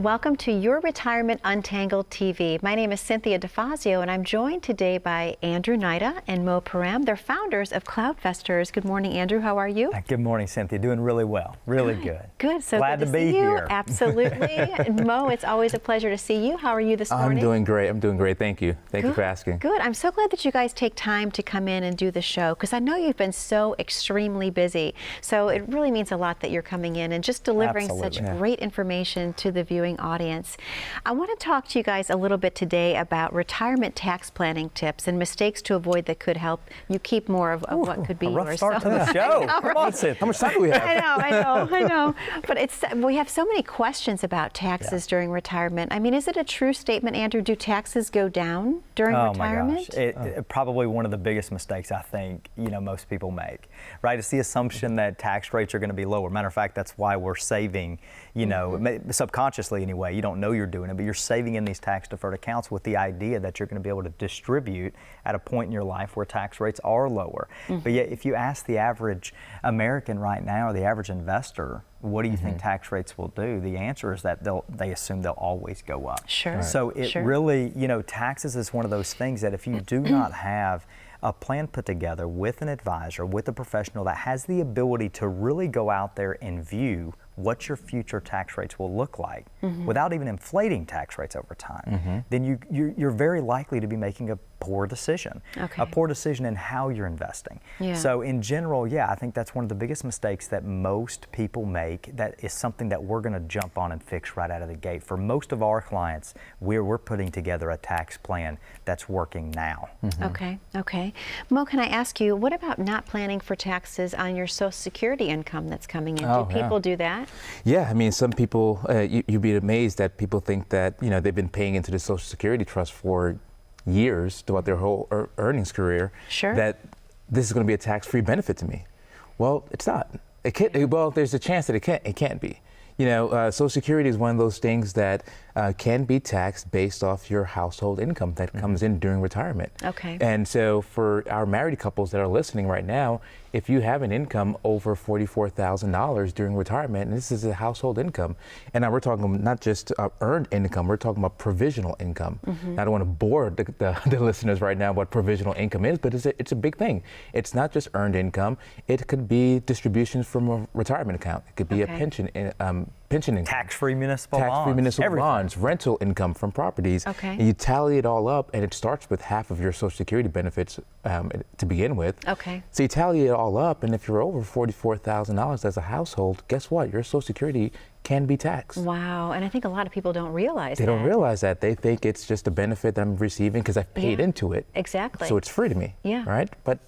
Welcome to Your Retirement Untangled TV. My name is Cynthia DeFazio, and I'm joined today by Andrew Nida and Mo Param. They're founders of CloudVestors. Good morning, Andrew. How are you? Good morning, Cynthia. Doing really well. Really good. Good. So glad good to see be you. here. Absolutely. Mo, it's always a pleasure to see you. How are you this morning? I'm doing great. I'm doing great. Thank you. Thank you for asking. Good. I'm so glad that you guys take time to come in and do the show, because I know you've been so extremely busy. So it really means a lot that you're coming in and just delivering such great information to the viewing audience. I want to talk to you guys a little bit today about retirement tax planning tips and mistakes to avoid that could help you keep more of what could be a rough yours. start to the show. Come on, Cynthia. How much time do we have? I know. But we have so many questions about taxes during retirement. I mean, is it a true statement, Andrew? Do taxes go down during retirement? Oh my gosh. Probably one of the biggest mistakes I think most people make. Right? It's the assumption that tax rates are going to be lower. Matter of fact, that's why we're saving. Subconsciously anyway. You don't know you're doing it, but you're saving in these tax deferred accounts with the idea that you're going to be able to distribute at a point in your life where tax rates are lower. But yet, if you ask the average American right now, or the average investor, what do you think tax rates will do? The answer is that they assume they'll always go up. Sure. Right. So it really, taxes is one of those things that if you do not have a plan put together with an advisor, with a professional that has the ability to really go out there and view what your future tax rates will look like without even inflating tax rates over time, then you're very likely to be making a poor decision, a poor decision in how you're investing. So in general, I think that's one of the biggest mistakes that most people make. That is something that we're going to jump on and fix right out of the gate. For most of our clients, we're putting together a tax plan that's working now. Okay. Mo, can I ask you, what about not planning for taxes on your Social Security income that's coming in? Do people do that? Yeah, I mean, some people, you'd be amazed that people think that, they've been paying into the Social Security Trust for years throughout their whole earnings career, that this is going to be a tax-free benefit to me. Well, it's not. It can't. Well, there's a chance that it can't be. Social Security is one of those things that can be taxed based off your household income that comes in during retirement. And so for our married couples that are listening right now, if you have an income over $44,000 during retirement, and this is a household income, and now we're talking not just earned income, we're talking about provisional income. I don't want to bore the listeners right now what provisional income is, but it's a big thing. It's not just earned income. It could be distributions from a retirement account. It could be a pension income. Tax-free municipal bonds. Tax-free municipal bonds, rental income from properties. And you tally it all up, and it starts with half of your Social Security benefits to begin with. So you tally it all up, and if you're over $44,000 as a household, guess what? Your Social Security can be taxed. Wow, and I think a lot of people don't realize that. They don't realize that. They think it's just a benefit that I'm receiving because I've paid into it. Exactly. So it's free to me. Right? But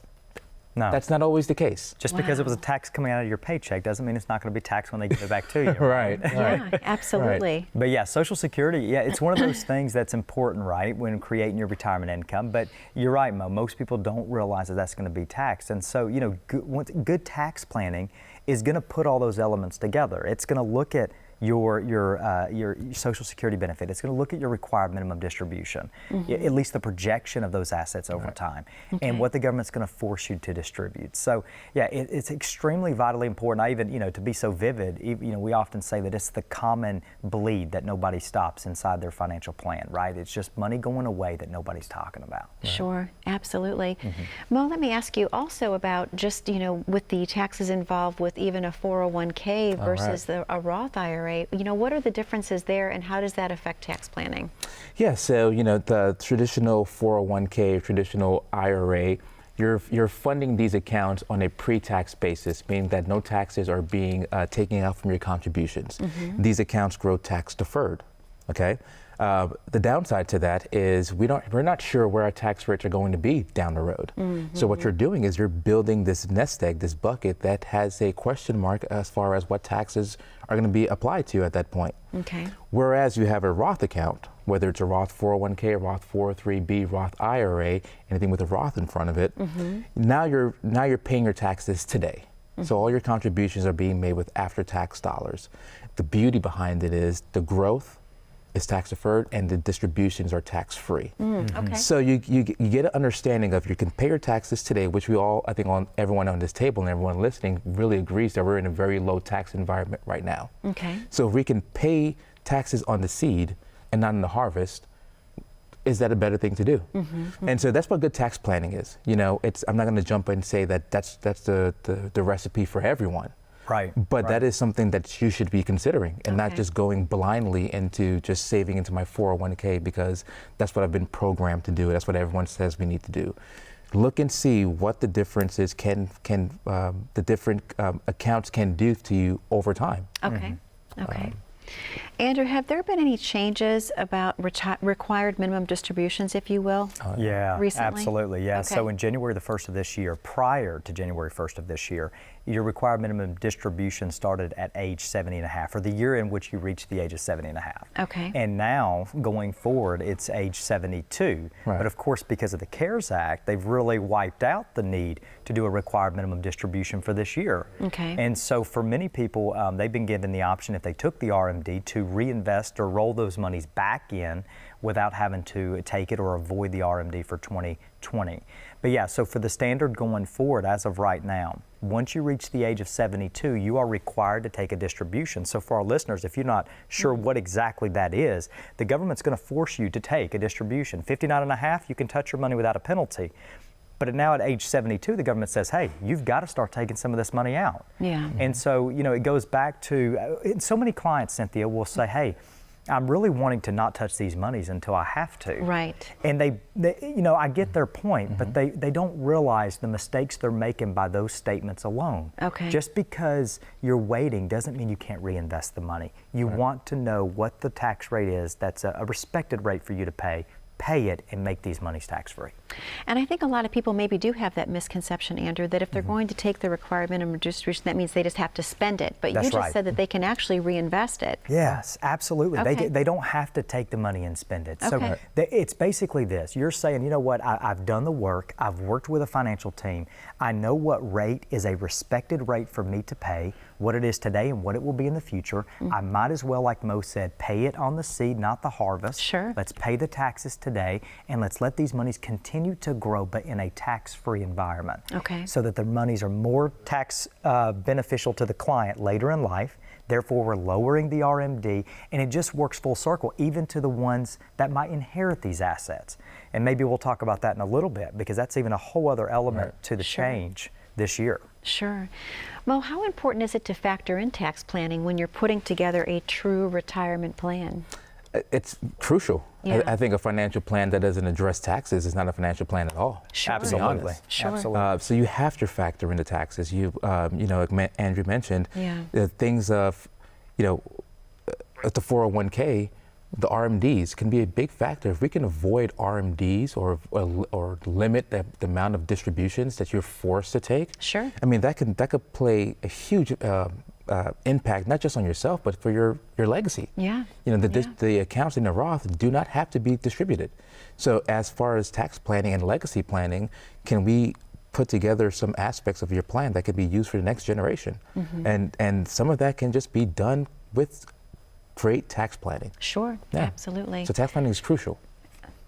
no, that's not always the case. Just because it was a tax coming out of your paycheck doesn't mean it's not going to be taxed when they give it back to you. Right. Yeah, absolutely. But yeah, Social Security, it's one of those things that's important, right, when creating your retirement income. But you're right, Mo, most people don't realize that that's going to be taxed. And so, good tax planning is going to put all those elements together. It's going to look at your Social Security benefit. It's going to look at your required minimum distribution, at least the projection of those assets over time, and what the government's going to force you to distribute. So, it's extremely vitally important. I even, to be so vivid, we often say that it's the common bleed that nobody stops inside their financial plan, right? It's just money going away that nobody's talking about. Sure, absolutely. Mo, let me ask you also about just, with the taxes involved with even a 401k versus a Roth IRA. What are the differences there, and how does that affect tax planning? Yeah, so the traditional 401k, traditional IRA, you're funding these accounts on a pre-tax basis, meaning that no taxes are being taken out from your contributions. These accounts grow tax deferred. The downside to that is we're not sure where our tax rates are going to be down the road. So what you're doing is you're building this nest egg, this bucket that has a question mark as far as what taxes are going to be applied to you at that point. Whereas you have a Roth account, whether it's a Roth 401k, a Roth 403b, Roth IRA, anything with a Roth in front of it, now you're paying your taxes today. So all your contributions are being made with after-tax dollars. The beauty behind it is the growth is tax deferred and the distributions are tax free. So you get an understanding of you can pay your taxes today, which we all, I think everyone on this table and everyone listening really agrees that we're in a very low tax environment right now. So if we can pay taxes on the seed and not on the harvest, is that a better thing to do? And so that's what good tax planning is. You know, I'm not going to jump in and say that that's the recipe for everyone. Right. But that is something that you should be considering, and not just going blindly into just saving into my 401k because that's what I've been programmed to do. That's what everyone says we need to do. Look and see what the differences the different accounts can do to you over time. Okay. Okay. Andrew, have there been any changes about required minimum distributions, if you will? Yeah, recently? absolutely. Yeah. Okay. So in January the 1st of this year, prior to January 1st of this year, your required minimum distribution started at age 70 and a half, or the year in which you reached the age of 70 and a half. Okay. And now, going forward, it's age 72. Right. But of course, because of the CARES Act, they've really wiped out the need to do a required minimum distribution for this year. Okay. And so for many people, they've been given the option, if they took the RMD, to reinvest or roll those monies back in without having to take it or avoid the RMD for 2020. But yeah, so for the standard going forward, as of right now, once you reach the age of 72, you are required to take a distribution. So for our listeners, if you're not sure what exactly that is, the government's going to force you to take a distribution. 59 and a half, you can touch your money without a penalty. But now at age 72, the government says, hey, you've got to start taking some of this money out. Yeah. And so, you know, it goes back to, so many clients, Cynthia, will say, hey, I'm really wanting to not touch these monies until I have to. Right. And they you know, I get their point, but they don't realize the mistakes they're making by those statements alone. Okay. Just because you're waiting doesn't mean you can't reinvest the money. You want to know what the tax rate is that's a respected rate for you to pay it and make these monies tax-free. And I think a lot of people maybe do have that misconception, Andrew, that if they're going to take the required minimum distribution, that means they just have to spend it. But That's you just right. said that they can actually reinvest it. Yes, absolutely. Okay. They don't have to take the money and spend it. Okay. So it's basically this. You're saying, you know what, I've done the work. I've worked with a financial team. I know what rate is a respected rate for me to pay, what it is today and what it will be in the future. I might as well, like Mo said, pay it on the seed, not the harvest. Sure. Let's pay the taxes today, and let's let these monies continue to grow, but in a tax-free environment. Okay. So that the monies are more tax beneficial to the client later in life. Therefore, we're lowering the RMD, and it just works full circle, even to the ones that might inherit these assets. And maybe we'll talk about that in a little bit, because that's even a whole other element to the change this year. Sure. Mo, how important is it to factor in tax planning when you're putting together a true retirement plan? It's crucial. Yeah. I think a financial plan that doesn't address taxes is not a financial plan at all. Sure. Absolutely. Sure. Absolutely. So you have to factor in the taxes. You know, like Andrew mentioned, Yeah. the things of, you know, at the 401k, the RMDs can be a big factor. If we can avoid RMDs or limit the amount of distributions that you're forced to take, Sure. I mean, that could play a huge impact, not just on yourself, but for your legacy. Yeah. You know, the accounts in the Roth do not have to be distributed. So as far as tax planning and legacy planning, can we put together some aspects of your plan that can be used for the next generation? And some of that can just be done with great tax planning. Sure. Yeah. Absolutely. So tax planning is crucial.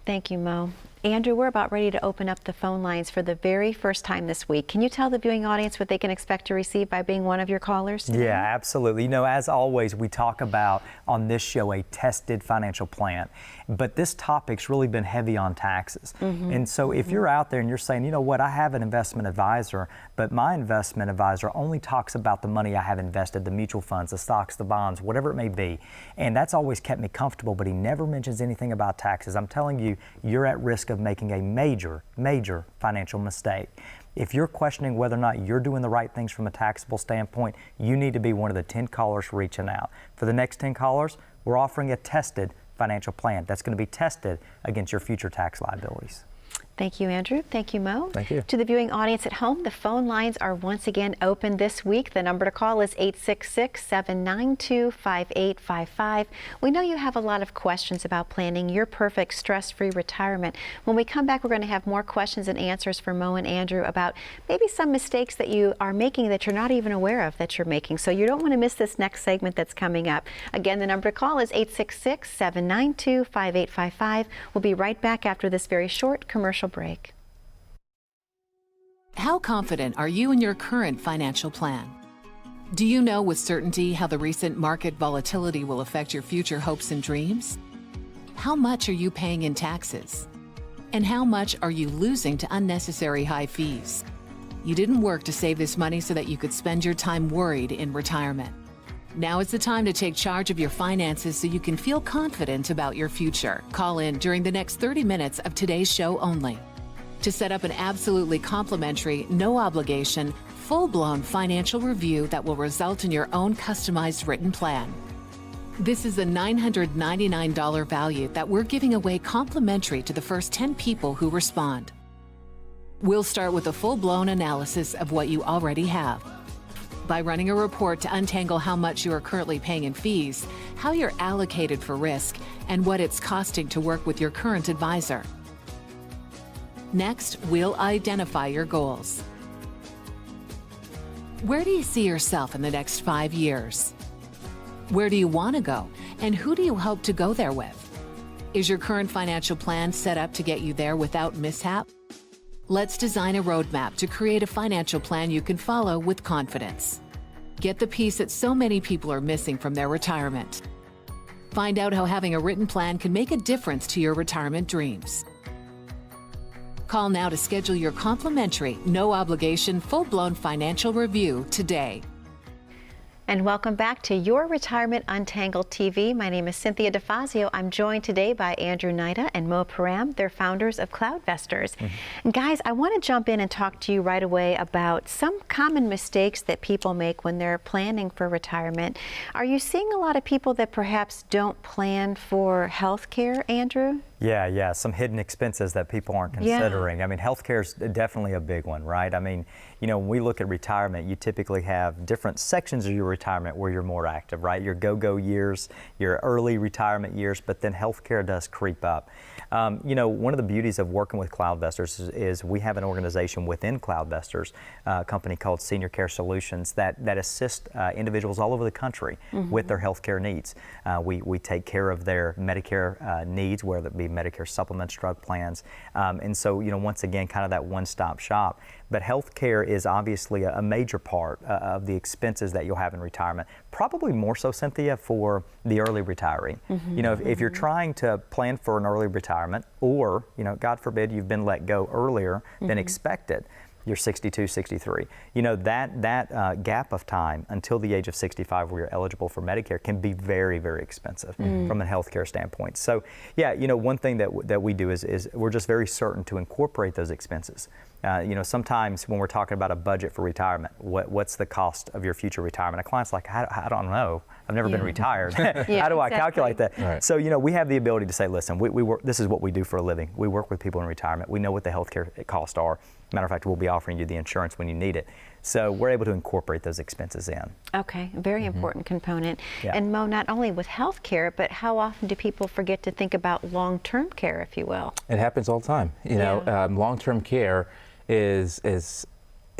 Thank you, Mo. Andrew, we're about ready to open up the phone lines for the very first time this week. Can you tell the viewing audience what they can expect to receive by being one of your callers today? Yeah, absolutely. You know, as always, we talk about on this show a tested financial plan, but this topic's really been heavy on taxes. And so if you're out there and you're saying, you know what, I have an investment advisor, but my investment advisor only talks about the money I have invested, the mutual funds, the stocks, the bonds, whatever it may be, and that's always kept me comfortable, but he never mentions anything about taxes. I'm telling you, you're at risk of making a major financial mistake. If you're questioning whether or not you're doing the right things from a taxable standpoint, you need to be one of the 10 callers reaching out. For the next 10 callers, we're offering a tested financial plan that's going to be tested against your future tax liabilities. Thank you, Andrew. Thank you, Mo. Thank you. To the viewing audience at home, the phone lines are once again open this week. The number to call is 866-792-5855. We know you have a lot of questions about planning your perfect stress-free retirement. When we come back, we're going to have more questions and answers for Mo and Andrew about maybe some mistakes that you are making that you're not even aware of that you're making. So you don't want to miss this next segment that's coming up. Again, the number to call is 866-792-5855. We'll be right back after this very short commercial break. How confident are you in your current financial plan? Do you know with certainty how the recent market volatility will affect your future hopes and dreams? How much are you paying in taxes? And how much are you losing to unnecessary high fees? You didn't work to save this money so that you could spend your time worried in retirement. Now is the time to take charge of your finances so you can feel confident about your future. Call in during the next 30 minutes of today's show only to set up an absolutely complimentary, no obligation, full-blown financial review that will result in your own customized written plan. This is a $999 value that we're giving away complimentary to the first 10 people who respond. We'll start with a full-blown analysis of what you already have by running a report to untangle how much you are currently paying in fees, how you're allocated for risk, and what it's costing to work with your current advisor. Next, we'll identify your goals. Where do you see yourself in the next 5 years? Where do you want to go, and who do you hope to go there with? Is your current financial plan set up to get you there without mishap? Let's design a roadmap to create a financial plan you can follow with confidence. Get the piece that so many people are missing from their retirement. Find out how having a written plan can make a difference to your retirement dreams. Call now to schedule your complimentary, no obligation, full-blown financial review today. And welcome back to Your Retirement Untangled TV. My name is Cynthia DeFazio. I'm joined today by Andrew Naida and Mo Param. They're founders of CloudVestors. And guys, I want to jump in and talk to you right away about some common mistakes that people make when they're planning for retirement. Are you seeing a lot of people that perhaps don't plan for health care, Andrew? Yeah, some hidden expenses that people aren't considering. I mean, healthcare is definitely a big one, right? I mean, you know, when we look at retirement, you typically have different sections of your retirement where you're more active, right? Your go-go years, your early retirement years, but then healthcare does creep up. You know, one of the beauties of working with CloudVestors is we have an organization within CloudVestors, a company called Senior Care Solutions that assist individuals all over the country with their healthcare needs. We take care of their Medicare needs, whether it be Medicare supplements, drug plans, and so, you know, once again, kind of that one-stop shop. But healthcare is obviously a major part of the expenses that you'll have in retirement. Probably more so, Cynthia, for the early retiree. You know, if you're trying to plan for an early retirement, or, you know, God forbid you've been let go earlier than expected, you're 62, 63. You know, that gap of time until the age of 65 where you're eligible for Medicare can be very, very expensive from a healthcare standpoint. So, yeah, you know, one thing that we do is we're just very certain to incorporate those expenses. You know, sometimes when we're talking about a budget for retirement, what's the cost of your future retirement? A client's like, I don't know. I've never been retired. How do I calculate that? Right. So, you know, we have the ability to say, listen, we work, this is what we do for a living. We work with people in retirement. We know what the healthcare costs are. Matter of fact, we'll be offering you the insurance when you need it. So we're able to incorporate those expenses in. Okay, a very important component. And Mo, not only with health care, but how often do people forget to think about long-term care, if you will? It happens all the time. You know, long-term care is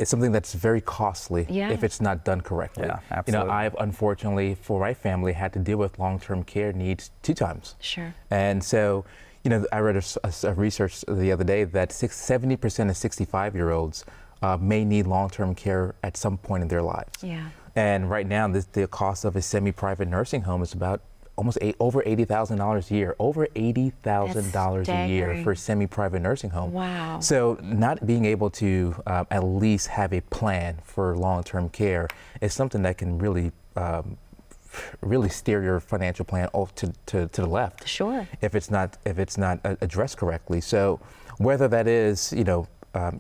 something that's very costly if it's not done correctly. Yeah, absolutely. You know, I've unfortunately, for my family, had to deal with long-term care needs 2 times. Sure. And so, you know, I read a research the other day that 70% of 65-year-olds may need long-term care at some point in their lives. Yeah. And right now, the cost of a semi-private nursing home is about almost over $80,000 a year. Over $80,000 a year for a semi-private nursing home. Wow. So not being able to at least have a plan for long-term care is something that can really really steer your financial plan off to the left. Sure. If it's not addressed correctly. So whether that is, you know,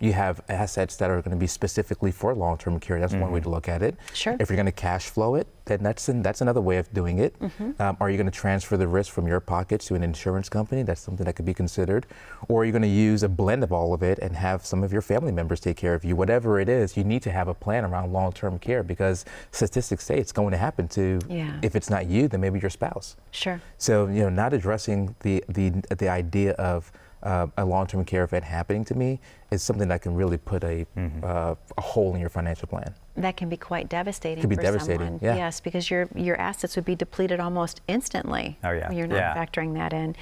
you have assets that are going to be specifically for long-term care. That's one way to look at it. Sure. If you're going to cash flow it, then that's another way of doing it. Are you going to transfer the risk from your pockets to an insurance company? That's something that could be considered. Or are you going to use a blend of all of it and have some of your family members take care of you? Whatever it is, you need to have a plan around long-term care because statistics say it's going to happen to, if it's not you, then maybe your spouse. Sure. So, you know, not addressing the idea of a long-term care event happening to me is something that can really put a hole in your financial plan. That can be quite devastating Could be for devastating, someone. yeah. Yes, because your assets would be depleted almost instantly when you're not factoring that in.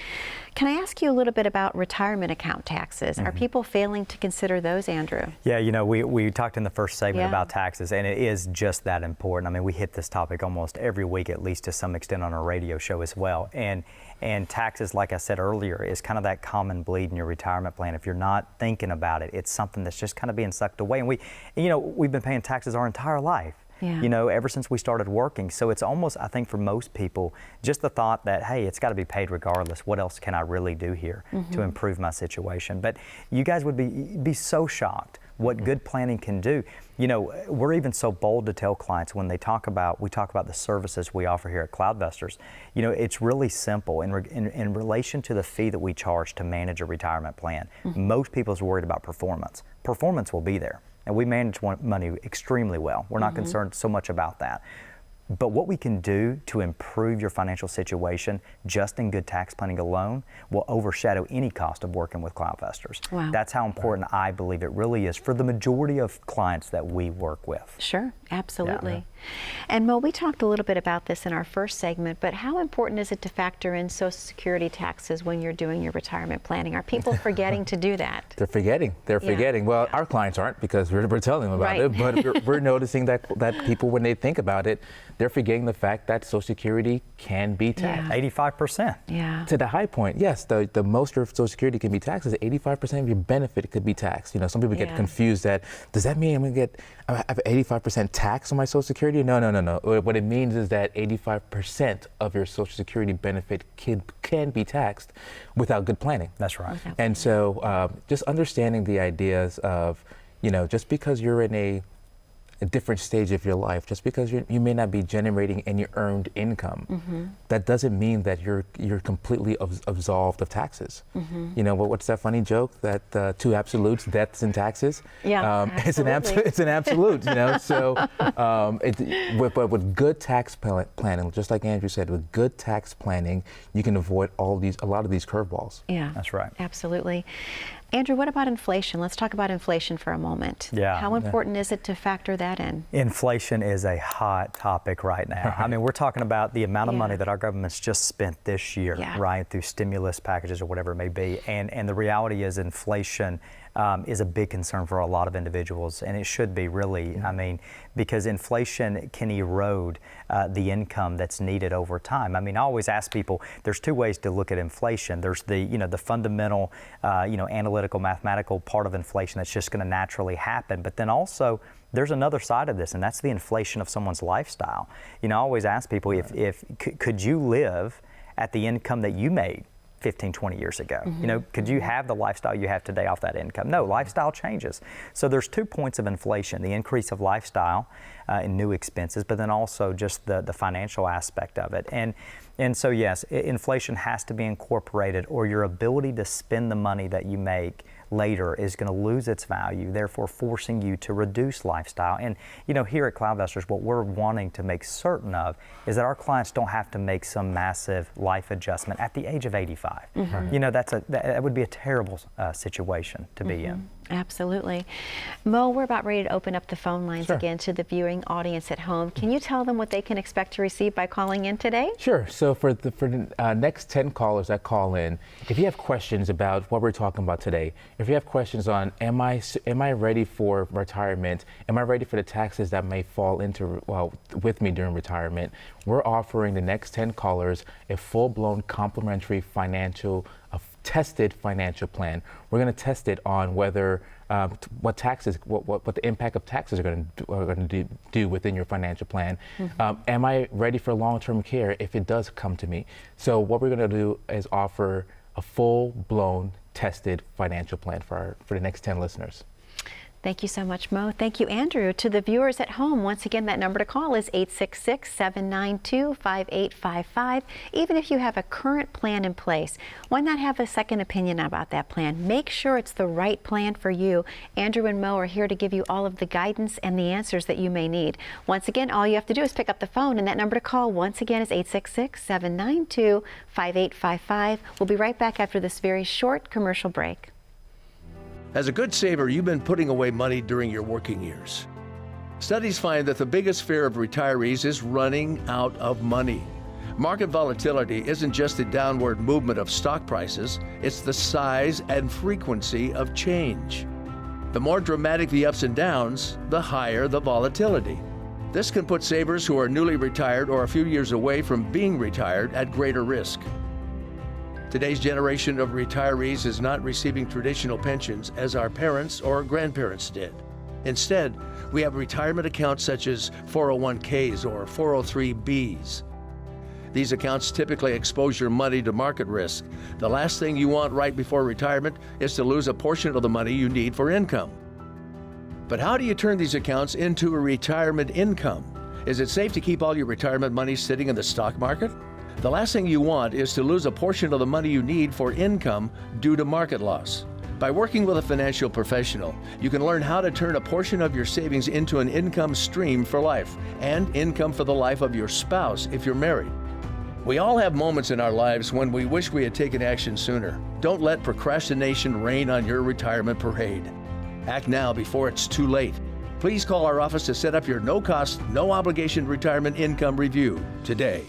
Can I ask you a little bit about retirement account taxes? Are people failing to consider those, Andrew? Yeah, you know, we talked in the first segment about taxes, and it is just that important. I mean, we hit this topic almost every week, at least to some extent, on our radio show as well. And taxes, like I said earlier, is kind of that common bleed in your retirement plan. If you're not thinking about it, it's something that's just kind of being sucked away. And we've been paying taxes our entire life. Yeah. You know, ever since we started working. So it's almost, I think for most people, just the thought that, hey, it's got to be paid regardless. What else can I really do here to improve my situation? But you guys would be so shocked what good planning can do. You know, we're even so bold to tell clients when we talk about the services we offer here at CloudVestors. You know, it's really simple in relation to the fee that we charge to manage a retirement plan. Most people's worried about performance. Performance will be there. And we manage money extremely well. We're not concerned so much about that. But what we can do to improve your financial situation just in good tax planning alone will overshadow any cost of working with CloudVestors. Wow. That's how important I believe it really is for the majority of clients that we work with. Sure, absolutely. And Mo, we talked a little bit about this in our first segment, but how important is it to factor in Social Security taxes when you're doing your retirement planning? Are people forgetting to do that? They're forgetting. They're forgetting. Well, our clients aren't, because we're telling them about it, but we're noticing that people, when they think about it, they're forgetting the fact that Social Security can be taxed. 85%. Yeah. To the high point, yes, the most your Social Security can be taxed is 85% of your benefit could be taxed. You know, some people get confused that, does that mean I have 85% tax on my Social Security? No. What it means is that 85% of your Social Security benefit can be taxed without good planning. That's right. And so just understanding the ideas of, you know, just because you're in a different stage of your life, just because you may not be generating any earned income, that doesn't mean that you're completely absolved of taxes. You know, what's that funny joke that two absolutes, deaths and taxes? Yeah, it's an absolute. You know, so but with good tax planning, just like Andrew said, with good tax planning, you can avoid a lot of these curveballs. Yeah, that's right. Absolutely. Andrew, what about inflation? Let's talk about inflation for a moment. Yeah. How important is it to factor that in? Inflation is a hot topic right now. I mean, we're talking about the amount of money that our government's just spent this year, right, through stimulus packages or whatever it may be. And the reality is inflation is a big concern for a lot of individuals, and it should be really. I mean, because inflation can erode the income that's needed over time. I mean, I always ask people, there's two ways to look at inflation. There's the fundamental, analytical, mathematical part of inflation that's just going to naturally happen, but then also there's another side of this, and that's the inflation of someone's lifestyle. You know, I always ask people, could you live at the income that you made 15, 20 years ago? You know, could you have the lifestyle you have today off that income? No, lifestyle changes. So there's 2 points of inflation: the increase of lifestyle and new expenses, but then also just the financial aspect of it. And so yes, inflation has to be incorporated, or your ability to spend the money that you make later is going to lose its value, therefore forcing you to reduce lifestyle. And you know, here at CloudVestors, what we're wanting to make certain of is that our clients don't have to make some massive life adjustment at the age of 85. You know, that would be a terrible situation to be in. Absolutely. Mo, we're about ready to open up the phone lines again to the viewing audience at home. Can you tell them what they can expect to receive by calling in today? Sure. So for the next 10 callers that call in, if you have questions about what we're talking about today, if you have questions on am I ready for retirement, am I ready for the taxes that may fall into with me during retirement, we're offering the next 10 callers a full-blown complimentary tested financial plan. We're going to test it on whether what the impact of taxes are going to do within your financial plan. Am I ready for long-term care if it does come to me? So what we're going to do is offer a full-blown tested financial plan for the next 10 listeners. Thank you so much, Mo. Thank you, Andrew. To the viewers at home, once again, that number to call is 866-792-5855. Even if you have a current plan in place, why not have a second opinion about that plan? Make sure it's the right plan for you. Andrew and Mo are here to give you all of the guidance and the answers that you may need. Once again, all you have to do is pick up the phone, and that number to call, once again, is 866-792-5855. We'll be right back after this very short commercial break. As a good saver, you've been putting away money during your working years. Studies find that the biggest fear of retirees is running out of money. Market volatility isn't just the downward movement of stock prices, it's the size and frequency of change. The more dramatic the ups and downs, the higher the volatility. This can put savers who are newly retired or a few years away from being retired at greater risk. Today's generation of retirees is not receiving traditional pensions as our parents or grandparents did. Instead, we have retirement accounts such as 401ks or 403bs. These accounts typically expose your money to market risk. The last thing you want right before retirement is to lose a portion of the money you need for income. But how do you turn these accounts into a retirement income? Is it safe to keep all your retirement money sitting in the stock market? The last thing you want is to lose a portion of the money you need for income due to market loss. By working with a financial professional, you can learn how to turn a portion of your savings into an income stream for life and income for the life of your spouse if you're married. We all have moments in our lives when we wish we had taken action sooner. Don't let procrastination reign on your retirement parade. Act now before it's too late. Please call our office to set up your no-cost, no-obligation retirement income review today.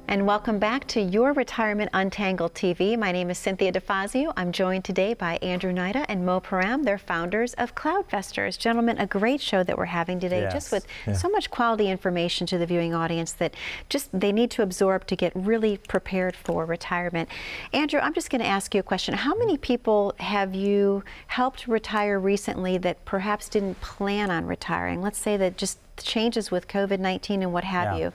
And welcome back to Your Retirement Untangled TV. My name is Cynthia DeFazio. I'm joined today by Andrew Nida and Mo Param. They're founders of CloudVestors. Gentlemen, a great show that we're having today, just with so much quality information to the viewing audience that just they need to absorb to get really prepared for retirement. Andrew, I'm just going to ask you a question. How many people have you helped retire recently that perhaps didn't plan on retiring? Let's say that just changes with COVID-19 and what have you.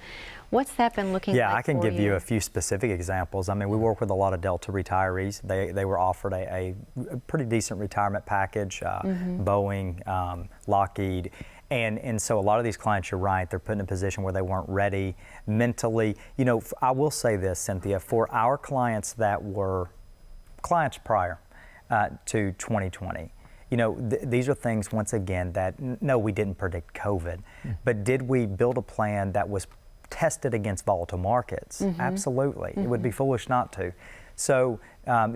What's that been looking like? Yeah, I can give you a few specific examples. I mean, we work with a lot of Delta retirees. They were offered a pretty decent retirement package, Boeing, Lockheed. And so a lot of these clients, you're right, they're put in a position where they weren't ready mentally. You know, I will say this, Cynthia, for our clients that were clients prior to 2020, you know, these are things, once again, that, no, we didn't predict COVID, but did we build a plan that was tested against volatile markets? Absolutely. It would be foolish not to. So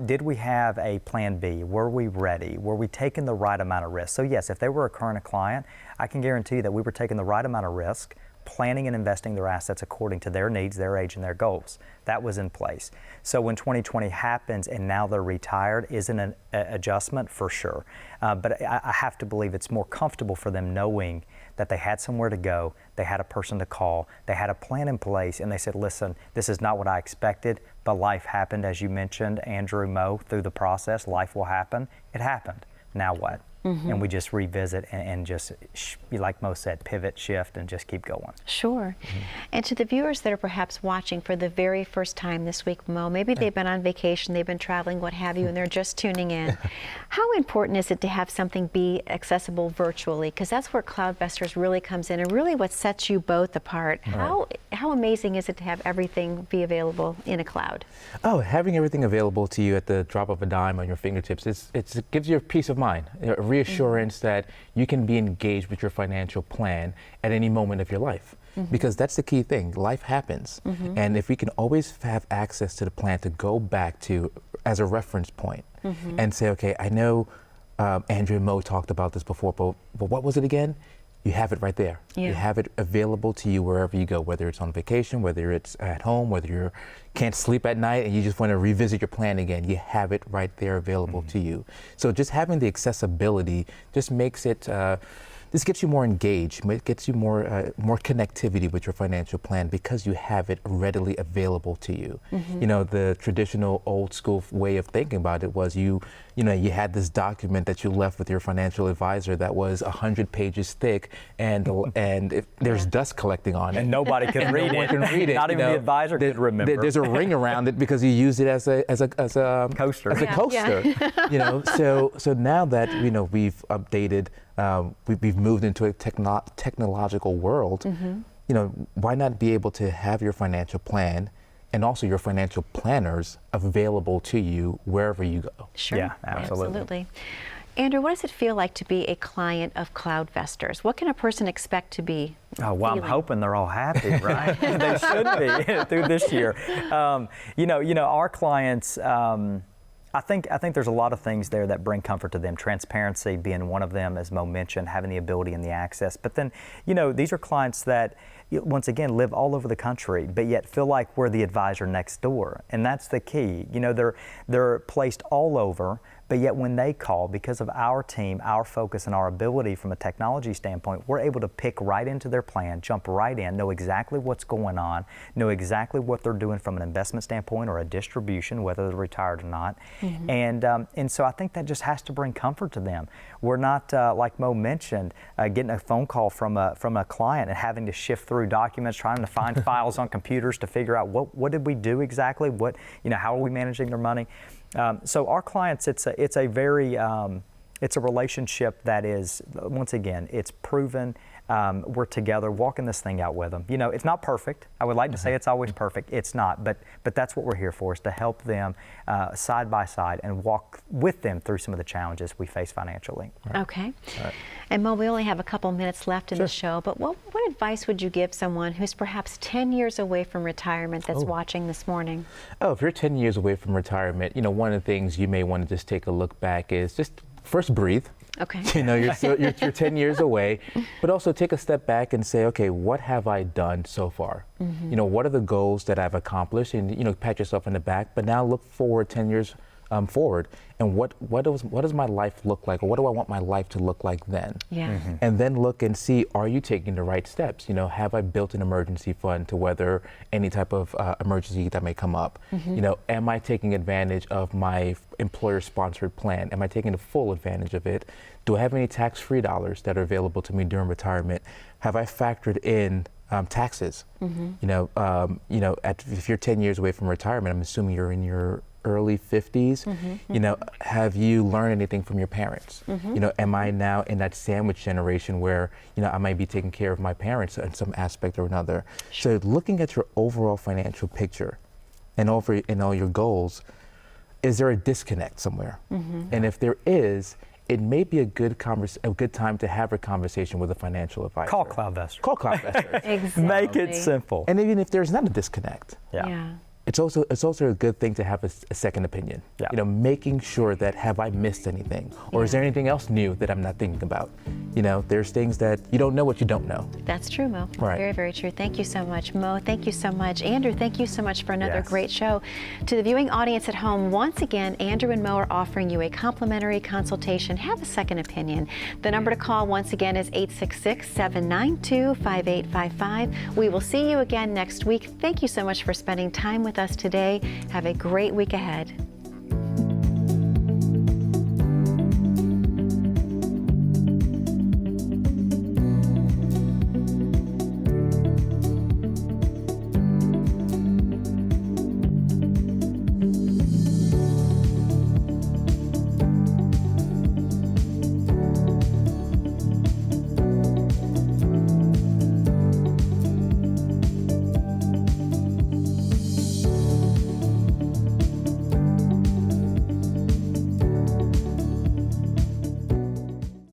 did we have a plan B? Were we ready? Were we taking the right amount of risk? So yes, if they were a current client, I can guarantee you that we were taking the right amount of risk, planning and investing their assets according to their needs, their age, and their goals. That was in place. So when 2020 happens and now they're retired, isn't an adjustment? For sure. But I have to believe it's more comfortable for them knowing that they had somewhere to go, they had a person to call, they had a plan in place, and they said, listen, this is not what I expected, but life happened, as you mentioned, Andrew, Mo, through the process, life will happen. It happened. Now what? And we just revisit and just, like Mo said, pivot, shift, and just keep going. Sure. And to the viewers that are perhaps watching for the very first time this week, Mo, maybe they've been on vacation, they've been traveling, what have you, and they're just tuning in. How important is it to have something be accessible virtually? Because that's where CloudVestors really comes in and really what sets you both apart. How amazing is it to have everything be available in a cloud? Oh, having everything available to you at the drop of a dime on your fingertips, it gives you a peace of mind. Reassurance that you can be engaged with your financial plan at any moment of your life. Because that's the key thing. Life happens. And if we can always have access to the plan to go back to as a reference point and say, okay, I know Andrew and Mo talked about this before, but what was it again? You have it right there. You have it available to you wherever you go, whether it's on vacation, whether it's at home, whether you can't sleep at night and you just want to revisit your plan again. You have it right there available to you. So just having the accessibility just makes it, this gets you more engaged, it gets you more connectivity with your financial plan because you have it readily available to you. You know, the traditional old school way of thinking about it was you had this document that you left with your financial advisor that was 100 pages thick and there's dust collecting on it. And nobody can read it. Not even the advisor could remember. There's a ring around it because you use it as a coaster. As a coaster. You know, so now that we've updated, we've moved into a technological world. You know, why not be able to have your financial plan and also your financial planners available to you wherever you go? Sure. Yeah, absolutely. Andrew, what does it feel like to be a client of CloudVestors? What can a person expect to be well, I'm hoping they're all happy, right? They should be through this year. You know, our clients, I think there's a lot of things there that bring comfort to them. Transparency being one of them, as Mo mentioned, having the ability and the access. But then, these are clients that, once again, live all over the country, but yet feel like we're the advisor next door. And that's the key. They're placed all over, but yet when they call, because of our team, our focus, and our ability from a technology standpoint, we're able to pick right into their plan, jump right in, know exactly what's going on, know exactly what they're doing from an investment standpoint or a distribution, whether they're retired or not. Mm-hmm. And so I think that just has to bring comfort to them. We're not, like Mo mentioned, getting a phone call from a client and having to shift through documents, trying to find files on computers to figure out what did we do exactly, how are we managing their money. So our clients, it's a relationship that is, once again, it's proven. We're together walking this thing out with them. It's not perfect. I would like to say it's always perfect. It's not, but that's what we're here for, is to help them side by side and walk with them through some of the challenges we face financially. Okay. And Mo, we only have a couple minutes left in the show, but what advice would you give someone who's perhaps 10 years away from retirement that's watching this morning? Oh, if you're 10 years away from retirement, one of the things you may want to just take a look back is just first breathe. Okay. You're 10 years away, but also take a step back and say, okay, what have I done so far? Mm-hmm. What are the goals that I've accomplished? And, pat yourself on the back, but now look forward 10 years forward, and what does my life look like, or what do I want my life to look like then? Yeah. Mm-hmm. And then look and see, are you taking the right steps? Have I built an emergency fund to weather any type of emergency that may come up? Mm-hmm. Am I taking advantage of my employer-sponsored plan? Am I taking the full advantage of it? Do I have any tax-free dollars that are available to me during retirement? Have I factored in taxes? Mm-hmm. If you're 10 years away from retirement, I'm assuming you're in your early 50s, mm-hmm. Have you learned anything from your parents? Mm-hmm. Am I now in that sandwich generation where, I might be taking care of my parents in some aspect or another? Sure. So looking at your overall financial picture and all your goals, is there a disconnect somewhere? Mm-hmm. And if there is, it may be a good time to have a conversation with a financial advisor. Call CloudVestors. Call CloudVestors. Exactly. Make it simple. And even if there's not a disconnect. Yeah. It's also a good thing to have a second opinion. Yeah. Making sure that, have I missed anything? Or is there anything else new that I'm not thinking about? There's things that you don't know what you don't know. That's true, Mo. Right. Very, very true. Thank you so much, Mo. Thank you so much. Andrew, thank you so much for another great show. To the viewing audience at home, once again, Andrew and Mo are offering you a complimentary consultation. Have a second opinion. The number to call once again is 866-792-5855. We will see you again next week. Thank you so much for spending time with us today. Have a great week ahead.